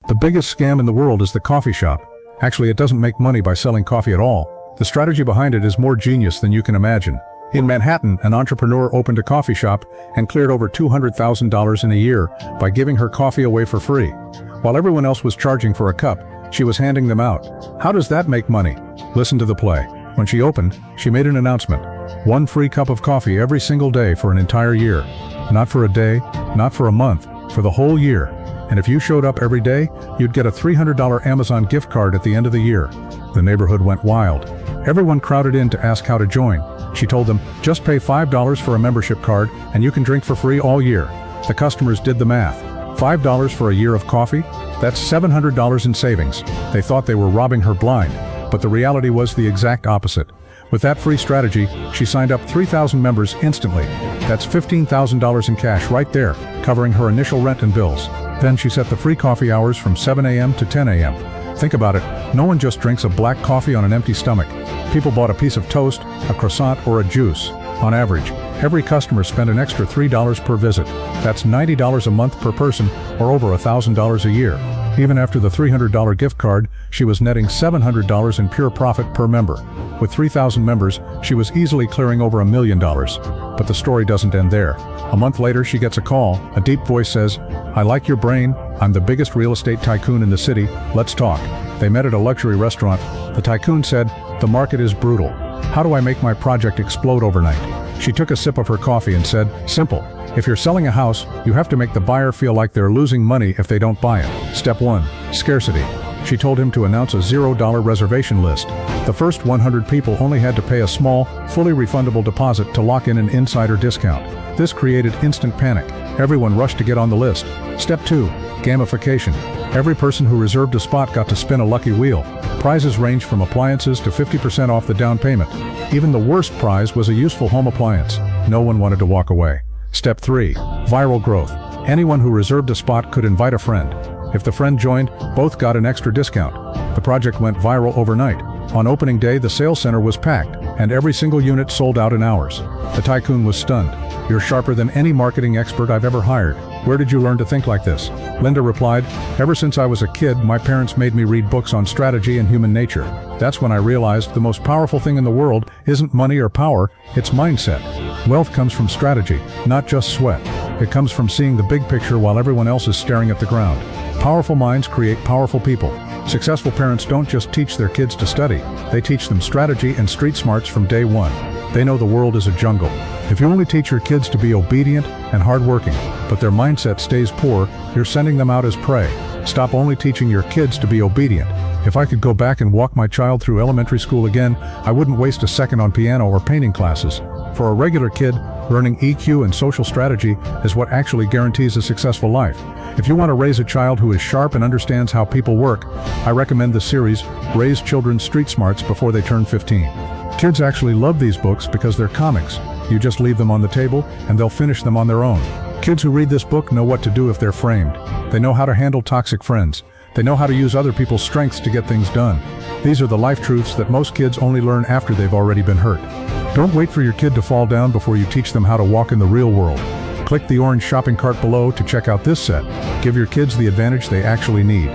The biggest scam in the world is the coffee shop. Actually, it doesn't make money by selling coffee at all. The strategy behind it is more genius than you can imagine. In Manhattan, an entrepreneur opened a coffee shop and cleared over $200,000 in a year by giving her coffee away for free. While everyone else was charging for a cup, she was handing them out. How does that make money? Listen to the play. When she opened, she made an announcement. 1 free cup of coffee every single day for an entire year. Not for a day, not for a month, for the whole year. And if you showed up every day, you'd get a $300 Amazon gift card at the end of the year. The neighborhood went wild. Everyone crowded in to ask how to join. She told them, just pay $5 for a membership card and you can drink for free all year. The customers did the math. $5 for a year of coffee? That's $700 in savings. They thought they were robbing her blind, but the reality was the exact opposite. With that free strategy, she signed up 3,000 members instantly. That's $15,000 in cash right there, covering her initial rent and bills. Then she set the free coffee hours from 7 a.m. to 10 a.m. Think about it, no one just drinks a black coffee on an empty stomach. People bought a piece of toast, a croissant, or a juice. On average, every customer spent an extra $3 per visit. That's $90 a month per person, or over $1,000 a year. Even after the $300 gift card, she was netting $700 in pure profit per member. With 3,000 members, she was easily clearing over $1 million. But the story doesn't end there. A month later, she gets a call. A deep voice says, "I like your brain. I'm the biggest real estate tycoon in the city. Let's talk." They met at a luxury restaurant. The tycoon said, "The market is brutal. How do I make my project explode overnight?" She took a sip of her coffee and said, "Simple. If you're selling a house, you have to make the buyer feel like they're losing money if they don't buy it. Step 1. Scarcity." She told him to announce a $0 reservation list. The first 100 people only had to pay a small, fully refundable deposit to lock in an insider discount. This created instant panic. Everyone rushed to get on the list. Step 2. Gamification. Every person who reserved a spot got to spin a lucky wheel. Prizes ranged from appliances to 50% off the down payment. Even the worst prize was a useful home appliance. No one wanted to walk away. Step 3. Viral growth. Anyone who reserved a spot could invite a friend. If the friend joined, both got an extra discount. The project went viral overnight. On opening day, the sales center was packed, and every single unit sold out in hours. The tycoon was stunned. "You're sharper than any marketing expert I've ever hired. Where did you learn to think like this?" Linda replied, "Ever since I was a kid, my parents made me read books on strategy and human nature. That's when I realized the most powerful thing in the world isn't money or power, it's mindset. Wealth comes from strategy, not just sweat. It comes from seeing the big picture while everyone else is staring at the ground. Powerful minds create powerful people. Successful parents don't just teach their kids to study, they teach them strategy and street smarts from day one. They know the world is a jungle. If you only teach your kids to be obedient and hardworking, but their mindset stays poor, you're sending them out as prey. Stop only teaching your kids to be obedient. If I could go back and walk my child through elementary school again, I wouldn't waste a second on piano or painting classes. For a regular kid, learning EQ and social strategy is what actually guarantees a successful life. If you want to raise a child who is sharp and understands how people work, I recommend the series Raise Children's Street Smarts Before They Turn 15. Kids actually love these books because they're comics. You just leave them on the table and they'll finish them on their own. Kids who read this book know what to do if they're framed. They know how to handle toxic friends. They know how to use other people's strengths to get things done. These are the life truths that most kids only learn after they've already been hurt. Don't wait for your kid to fall down before you teach them how to walk in the real world. Click the orange shopping cart below to check out this set. Give your kids the advantage they actually need.